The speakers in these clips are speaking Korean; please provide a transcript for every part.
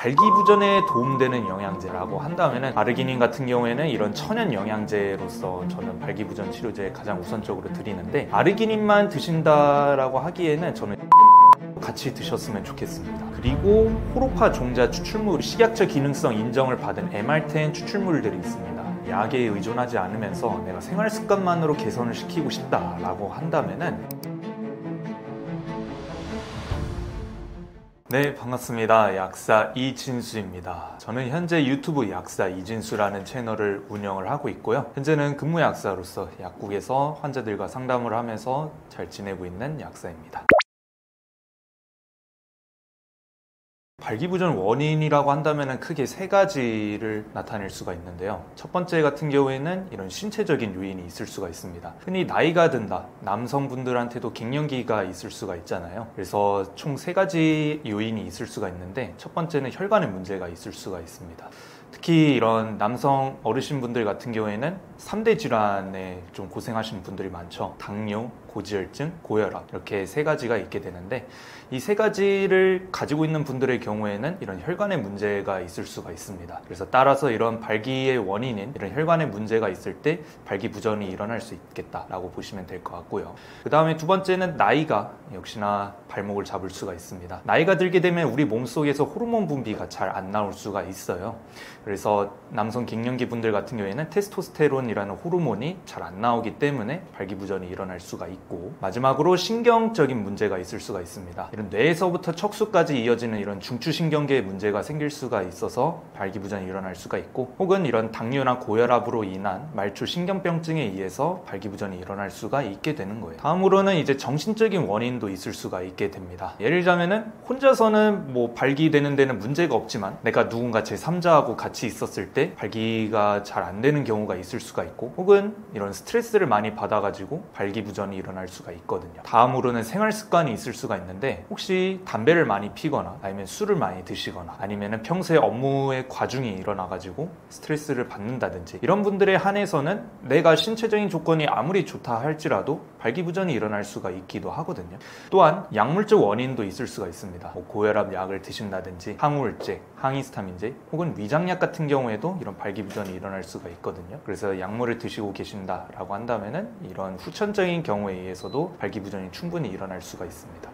발기부전에 도움되는 영양제라고 한다면은 아르기닌 같은 경우에는 이런 천연 영양제로서 저는 발기부전 치료제에 가장 우선적으로 드리는데, 아르기닌만 드신다라고 하기에는 저는 같이 드셨으면 좋겠습니다. 그리고 호로파 종자 추출물, 식약처 기능성 인정을 받은 MR10 추출물들이 있습니다. 약에 의존하지 않으면서 내가 생활 습관만으로 개선을 시키고 싶다라고 한다면은, 네, 반갑습니다. 약사 이진수입니다. 저는 현재 유튜브 약사 이진수라는 채널을 운영을 하고 있고요. 현재는 근무 약사로서 약국에서 환자들과 상담을 하면서 잘 지내고 있는 약사입니다. 발기부전 원인이라고 한다면 크게 세 가지를 나타낼 수가 있는데요. 첫 번째 같은 경우에는 이런 신체적인 요인이 있을 수가 있습니다. 흔히 나이가 든다, 남성분들한테도 갱년기가 있을 수가 있잖아요. 그래서 총 세 가지 요인이 있을 수가 있는데, 첫 번째는 혈관에 문제가 있을 수가 있습니다. 특히 이런 남성 어르신분들 같은 경우에는 3대 질환에 좀 고생하시는 분들이 많죠. 당뇨, 고지혈증, 고혈압, 이렇게 세 가지가 있게 되는데, 이 세 가지를 가지고 있는 분들의 경우에는 이런 혈관에 문제가 있을 수가 있습니다. 그래서 따라서 이런 발기의 원인인 이런 혈관에 문제가 있을 때 발기부전이 일어날 수 있겠다라고 보시면 될 것 같고요. 그 다음에 두 번째는 나이가 역시나 발목을 잡을 수가 있습니다. 나이가 들게 되면 우리 몸속에서 호르몬 분비가 잘 안 나올 수가 있어요. 그래서 남성 갱년기 분들 같은 경우에는 테스토스테론이라는 호르몬이 잘 안 나오기 때문에 발기부전이 일어날 수가 있고, 마지막으로 신경적인 문제가 있을 수가 있습니다. 이런 뇌에서부터 척수까지 이어지는 이런 중추신경계에 문제가 생길 수가 있어서 발기부전이 일어날 수가 있고, 혹은 이런 당뇨나 고혈압으로 인한 말초 신경병증에 의해서 발기부전이 일어날 수가 있게 되는 거예요. 다음으로는 이제 정신적인 원인도 있을 수가 있게 됩니다. 예를 들자면은 혼자서는 뭐 발기되는 데는 문제가 없지만 내가 누군가 제3자하고 같이 있었을 때 발기가 잘 안 되는 경우가 있을 수가 있고, 혹은 이런 스트레스를 많이 받아가지고 발기부전이 일어날 수가 있거든요. 다음으로는 생활 습관이 있을 수가 있는데, 혹시 담배를 많이 피거나 아니면 술을 많이 드시거나 아니면 평소에 업무에 과중이 일어나가지고 스트레스를 받는다든지, 이런 분들에 한해서는 내가 신체적인 조건이 아무리 좋다 할지라도 발기부전이 일어날 수가 있기도 하거든요. 또한 약물적 원인도 있을 수가 있습니다. 고혈압 약을 드신다든지 항우울제, 항히스타민제, 혹은 위장약 같은 경우에도 이런 발기부전이 일어날 수가 있거든요. 그래서 약물을 드시고 계신다라고 한다면은 이런 후천적인 경우에 의해서도 발기부전이 충분히 일어날 수가 있습니다.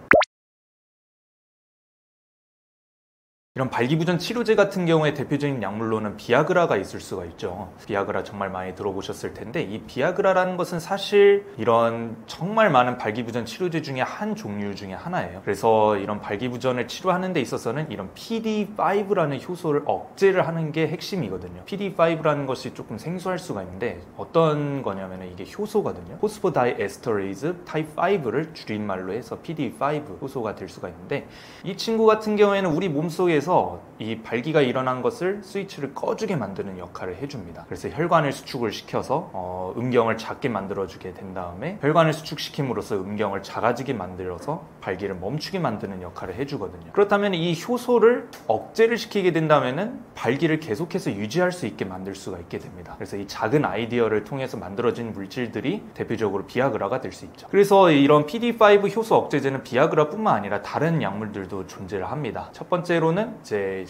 이런 발기부전 치료제 같은 경우에 대표적인 약물로는 비아그라가 있을 수가 있죠. 비아그라 정말 많이 들어보셨을 텐데, 이 비아그라라는 것은 사실 이런 정말 많은 발기부전 치료제 중에 한 종류 중에 하나예요. 그래서 이런 발기부전을 치료하는 데 있어서는 이런 PDE5라는 효소를 억제를 하는 게 핵심이거든요. PDE5라는 것이 조금 생소할 수가 있는데, 어떤 거냐면 이게 효소거든요. 포스포다이에스터레이즈 타입 5를 줄임말로 해서 PDE5 효소가 될 수가 있는데, 이 친구 같은 경우에는 우리 몸속에 이 발기가 일어난 것을 스위치를 꺼주게 만드는 역할을 해줍니다. 그래서 혈관을 수축을 시켜서 음경을 작게 만들어주게 된 다음에 혈관을 수축시킴으로써 음경을 작아지게 만들어서 발기를 멈추게 만드는 역할을 해주거든요. 그렇다면 이 효소를 억제를 시키게 된다면 발기를 계속해서 유지할 수 있게 만들 수가 있게 됩니다. 그래서 이 작은 아이디어를 통해서 만들어진 물질들이 대표적으로 비아그라가 될 수 있죠. 그래서 이런 PD5 효소 억제제는 비아그라뿐만 아니라 다른 약물들도 존재를 합니다. 첫 번째로는 이제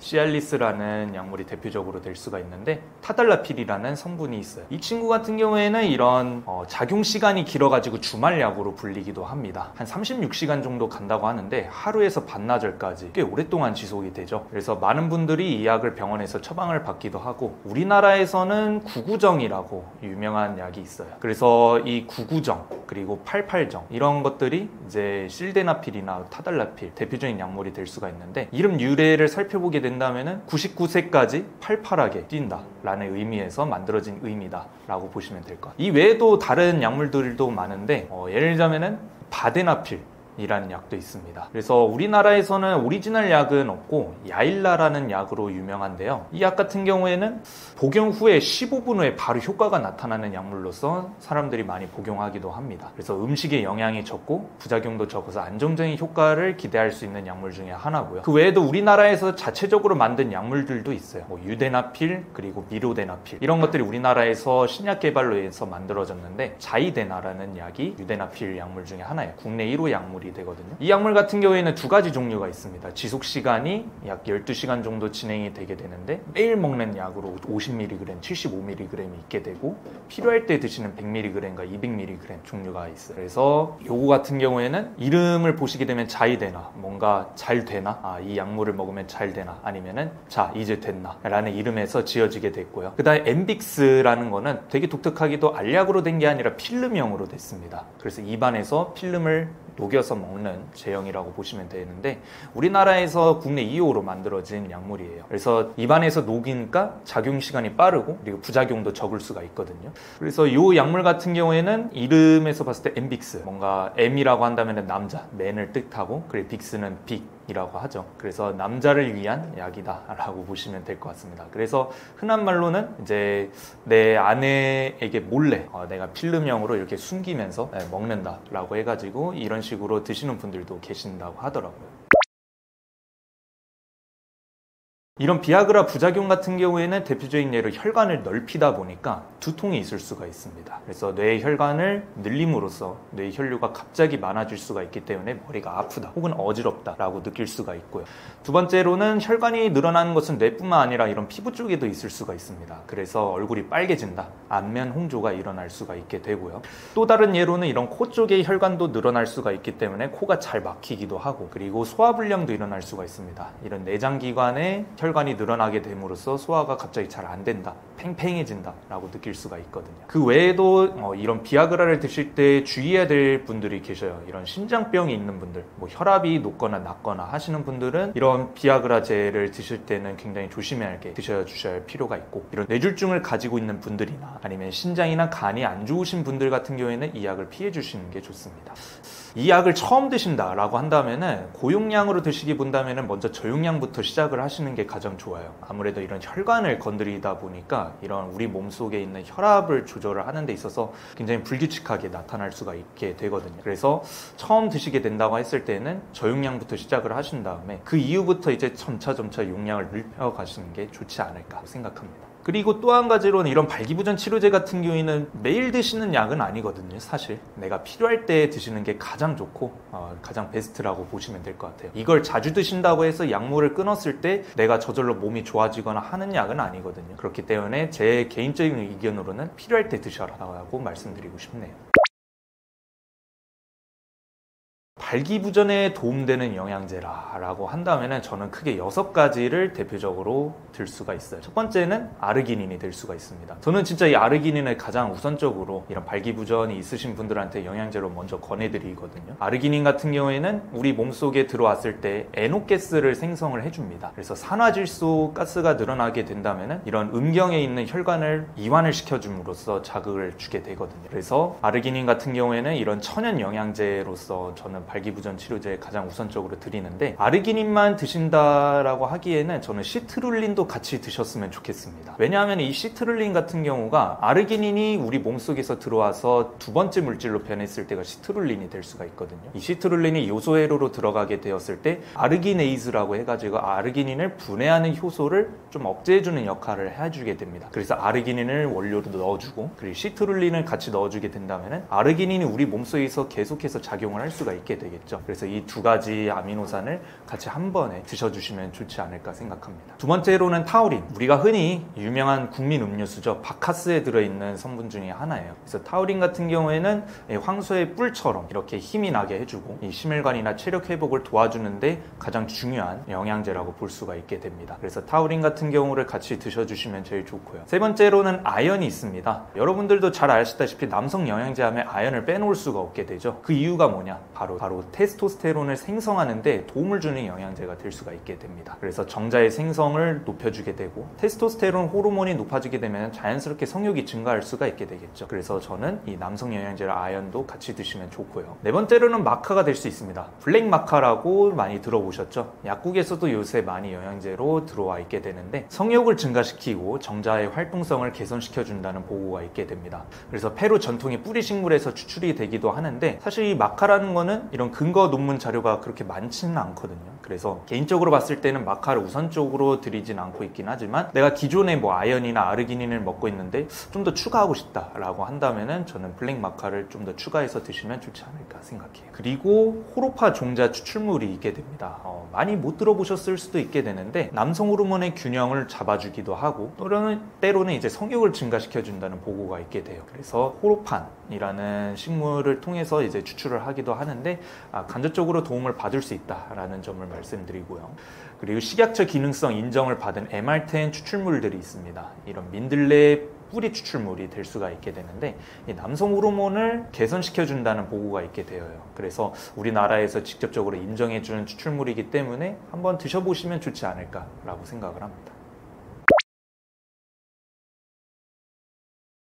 시알리스라는 약물이 대표적으로 될 수가 있는데, 타달라필이라는 성분이 있어요. 이 친구 같은 경우에는 이런 작용 시간이 길어가지고 주말약으로 불리기도 합니다. 한 36시간 정도 간다고 하는데 하루에서 반나절까지 꽤 오랫동안 지속이 되죠. 그래서 많은 분들이 이 약을 병원에서 처방을 받기도 하고, 우리나라에서는 구구정이라고 유명한 약이 있어요. 그래서 이 구구정 그리고 88정, 이런 것들이 이제 실데나필이나 타달라필 대표적인 약물이 될 수가 있는데, 이름 유래를 살펴보게 된다면 99세까지 팔팔하게 뛴다 라는 의미에서 만들어진 의미다 라고 보시면 될 것 같아요. 이 외에도 다른 약물들도 많은데, 예를 들자면 바데나필 이라는 약도 있습니다. 그래서 우리나라에서는 오리지널 약은 없고 야일라라는 약으로 유명한데요. 이 약 같은 경우에는 복용 후에 15분 후에 바로 효과가 나타나는 약물로서 사람들이 많이 복용하기도 합니다. 그래서 음식에 영향이 적고 부작용도 적어서 안정적인 효과를 기대할 수 있는 약물 중에 하나고요. 그 외에도 우리나라에서 자체적으로 만든 약물들도 있어요. 유데나필 그리고 미로데나필, 이런 것들이 우리나라에서 신약 개발로 해서 만들어졌는데, 자이데나라는 약이 유데나필 약물 중에 하나예요. 국내 1호 약물이 약물이 되거든요. 이 약물 같은 경우에는 두 가지 종류가 있습니다. 지속 시간이 약 12시간 정도 진행이 되게 되는데 매일 먹는 약으로 50mg, 75mg이 있게 되고 필요할 때 드시는 100mg과 200mg 종류가 있어요. 그래서 요거 같은 경우에는 이름을 보시게 되면 자이되나, 뭔가 잘 되나, 이 약물을 먹으면 잘 되나, 아니면은 자 이제 됐나 라는 이름에서 지어지게 됐고요. 그 다음에 엠빅스라는 거는 되게 독특하게도 알약으로 된 게 아니라 필름형으로 됐습니다. 그래서 입안에서 필름을 녹여서 먹는 제형이라고 보시면 되는데 우리나라에서 국내 2호로 만들어진 약물이에요. 그래서 입안에서 녹이니까 작용 시간이 빠르고 그리고 부작용도 적을 수가 있거든요. 그래서 이 약물 같은 경우에는 이름에서 봤을 때 엠빅스, 뭔가 M이라고 한다면 남자, 맨을 뜻하고 그리고 빅스는 빅이라고 하죠. 그래서 남자를 위한 약이다 라고 보시면 될 것 같습니다. 그래서 흔한 말로는 이제 내 아내에게 몰래 내가 필름형으로 이렇게 숨기면서 먹는다 라고 해가지고 이런 식으로 드시는 분들도 계신다고 하더라고요. 이런 비아그라 부작용 같은 경우에는 대표적인 예로 혈관을 넓히다 보니까 두통이 있을 수가 있습니다. 그래서 뇌의 혈관을 늘림으로써 뇌의 혈류가 갑자기 많아질 수가 있기 때문에 머리가 아프다 혹은 어지럽다라고 느낄 수가 있고요. 두 번째로는 혈관이 늘어나는 것은 뇌뿐만 아니라 이런 피부 쪽에도 있을 수가 있습니다. 그래서 얼굴이 빨개진다, 안면 홍조가 일어날 수가 있게 되고요. 또 다른 예로는 이런 코 쪽의 혈관도 늘어날 수가 있기 때문에 코가 잘 막히기도 하고 그리고 소화불량도 일어날 수가 있습니다. 이런 내장기관에 혈관이 늘어나게 됨으로써 소화가 갑자기 잘 안 된다, 팽팽해진다 라고 느낄 수가 있거든요. 그 외에도 이런 비아그라를 드실 때 주의해야 될 분들이 계셔요. 이런 심장병이 있는 분들, 혈압이 높거나 낮거나 하시는 분들은 이런 비아그라제를 드실 때는 굉장히 조심하게 드셔야 할 필요가 있고 이런 뇌졸중을 가지고 있는 분들이나 아니면 신장이나 간이 안 좋으신 분들 같은 경우에는 이 약을 피해 주시는 게 좋습니다. 이 약을 처음 드신다라고 한다면은 고용량으로 드시기 본다면은 먼저 저용량부터 시작을 하시는 게 가장 좋아요. 아무래도 이런 혈관을 건드리다 보니까 이런 우리 몸속에 있는 혈압을 조절을 하는 데 있어서 굉장히 불규칙하게 나타날 수가 있게 되거든요. 그래서 처음 드시게 된다고 했을 때는 저용량부터 시작을 하신 다음에 그 이후부터 이제 점차 용량을 늘려 가시는 게 좋지 않을까 생각합니다. 그리고 또 한 가지로는 이런 발기부전 치료제 같은 경우에는 매일 드시는 약은 아니거든요. 사실 내가 필요할 때 드시는 게 가장 좋고 가장 베스트라고 보시면 될 것 같아요. 이걸 자주 드신다고 해서 약물을 끊었을 때 내가 저절로 몸이 좋아지거나 하는 약은 아니거든요. 그렇기 때문에 제 개인적인 의견으로는 필요할 때 드셔라라고 말씀드리고 싶네요. 발기부전에 도움되는 영양제라고 한다면 저는 크게 6가지를 대표적으로 들 수가 있어요. 첫 번째는 아르기닌이 될 수가 있습니다. 저는 진짜 이 아르기닌을 가장 우선적으로 이런 발기부전이 있으신 분들한테 영양제로 먼저 권해드리거든요. 아르기닌 같은 경우에는 우리 몸속에 들어왔을 때 에노가스를 생성을 해줍니다. 그래서 산화질소 가스가 늘어나게 된다면 이런 음경에 있는 혈관을 이완을 시켜줌으로써 자극을 주게 되거든요. 그래서 아르기닌 같은 경우에는 이런 천연 영양제로서 저는 발기부전 치료제에 가장 우선적으로 드리는데 아르기닌만 드신다라고 하기에는 저는 시트룰린도 같이 드셨으면 좋겠습니다. 왜냐하면 이 시트룰린 같은 경우가 아르기닌이 우리 몸속에서 들어와서 두 번째 물질로 변했을 때가 시트룰린이 될 수가 있거든요. 이 시트룰린이 요소회로로 들어가게 되었을 때 아르기네이즈라고 해가지고 아르기닌을 분해하는 효소를 좀 억제해주는 역할을 해주게 됩니다. 그래서 아르기닌을 원료로 넣어주고 그리고 시트룰린을 같이 넣어주게 된다면 아르기닌이 우리 몸속에서 계속해서 작용을 할 수가 있게 되겠죠. 그래서 이 두 가지 아미노산을 같이 한 번에 드셔주시면 좋지 않을까 생각합니다. 두 번째로는 타우린. 우리가 흔히 유명한 국민 음료수죠. 바카스에 들어있는 성분 중에 하나예요. 그래서 타우린 같은 경우에는 황소의 뿔처럼 이렇게 힘이 나게 해주고 이 심혈관이나 체력 회복을 도와주는데 가장 중요한 영양제라고 볼 수가 있게 됩니다. 그래서 타우린 같은 경우를 같이 드셔주시면 제일 좋고요. 세 번째로는 아연이 있습니다. 여러분들도 잘 아시다시피 남성 영양제 하면 아연을 빼놓을 수가 없게 되죠. 그 이유가 뭐냐? 바로 테스토스테론을 생성하는데 도움을 주는 영양제가 될 수가 있게 됩니다. 그래서 정자의 생성을 높여주게 되고 테스토스테론 호르몬이 높아지게 되면 자연스럽게 성욕이 증가할 수가 있게 되겠죠. 그래서 저는 이 남성 영양제랑 아연도 같이 드시면 좋고요. 네 번째로는 마카가 될 수 있습니다. 블랙 마카라고 많이 들어보셨죠? 약국에서도 요새 많이 영양제로 들어와 있게 되는데 성욕을 증가시키고 정자의 활동성을 개선시켜준다는 보고가 있게 됩니다. 그래서 페루 전통의 뿌리 식물에서 추출이 되기도 하는데 사실 이 마카라는 거는 이런 이런 근거 논문 자료가 그렇게 많지는 않거든요. 그래서 개인적으로 봤을 때는 마카를 우선적으로 드리진 않고 있긴 하지만 내가 기존에 뭐 아연이나 아르기닌을 먹고 있는데 좀 더 추가하고 싶다라고 한다면은 저는 블랙 마카를 좀 더 추가해서 드시면 좋지 않을까 생각해요. 그리고 호로파 종자 추출물이 있게 됩니다. 많이 못 들어보셨을 수도 있게 되는데 남성 호르몬의 균형을 잡아주기도 하고 때로는 이제 성욕을 증가시켜준다는 보고가 있게 돼요. 그래서 호로판이라는 식물을 통해서 이제 추출을 하기도 하는데 간접적으로 도움을 받을 수 있다라는 점을 말씀드리고요. 그리고 식약처 기능성 인정을 받은 MR10 추출물들이 있습니다. 이런 민들레 뿌리 추출물이 될 수가 있게 되는데 이 남성 호르몬을 개선시켜준다는 보고가 있게 되어요. 그래서 우리나라에서 직접적으로 인정해준 추출물이기 때문에 한번 드셔보시면 좋지 않을까라고 생각을 합니다.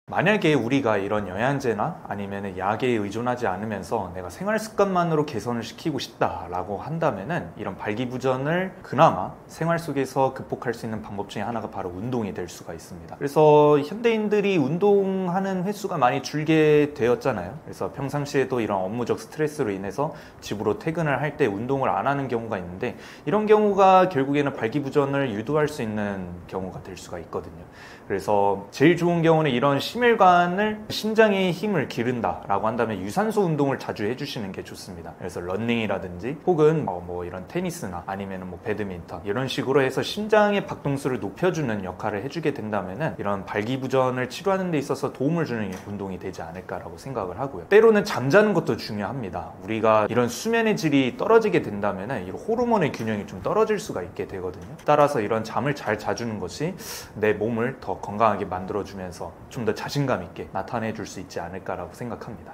만약에 우리가 이런 영양제나 아니면 약에 의존하지 않으면서 내가 생활 습관만으로 개선을 시키고 싶다라고 한다면은 이런 발기부전을 그나마 생활 속에서 극복할 수 있는 방법 중에 하나가 바로 운동이 될 수가 있습니다. 그래서 현대인들이 운동하는 횟수가 많이 줄게 되었잖아요. 그래서 평상시에도 이런 업무적 스트레스로 인해서 집으로 퇴근을 할 때 운동을 안 하는 경우가 있는데 이런 경우가 결국에는 발기부전을 유도할 수 있는 경우가 될 수가 있거든요. 그래서 제일 좋은 경우는 이런 심혈관을 심장의 힘을 기른다라고 한다면 유산소 운동을 자주 해주시는 게 좋습니다. 그래서 러닝이라든지 혹은 뭐 이런 테니스나 아니면 뭐 배드민턴 이런 식으로 해서 심장의 박동수를 높여주는 역할을 해주게 된다면은 이런 발기부전을 치료하는 데 있어서 도움을 주는 운동이 되지 않을까라고 생각을 하고요. 때로는 잠자는 것도 중요합니다. 우리가 이런 수면의 질이 떨어지게 된다면은 이 호르몬의 균형이 좀 떨어질 수가 있게 되거든요. 따라서 이런 잠을 잘 자주는 것이 내 몸을 더 건강하게 만들어주면서 좀 더 자신감 있게 나타내 줄 수 있지 않을까라고 생각합니다.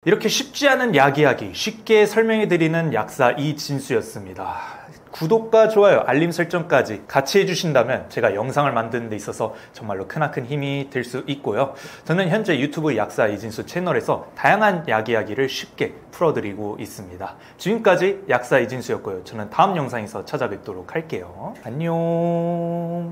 이렇게 쉽지 않은 약 이야기 쉽게 설명해드리는 약사 이진수였습니다. 구독과 좋아요, 알림 설정까지 같이 해주신다면 제가 영상을 만드는 데 있어서 정말로 크나큰 힘이 될 수 있고요. 저는 현재 유튜브 약사 이진수 채널에서 다양한 약 이야기를 쉽게 풀어드리고 있습니다. 지금까지 약사 이진수였고요. 저는 다음 영상에서 찾아뵙도록 할게요. 안녕.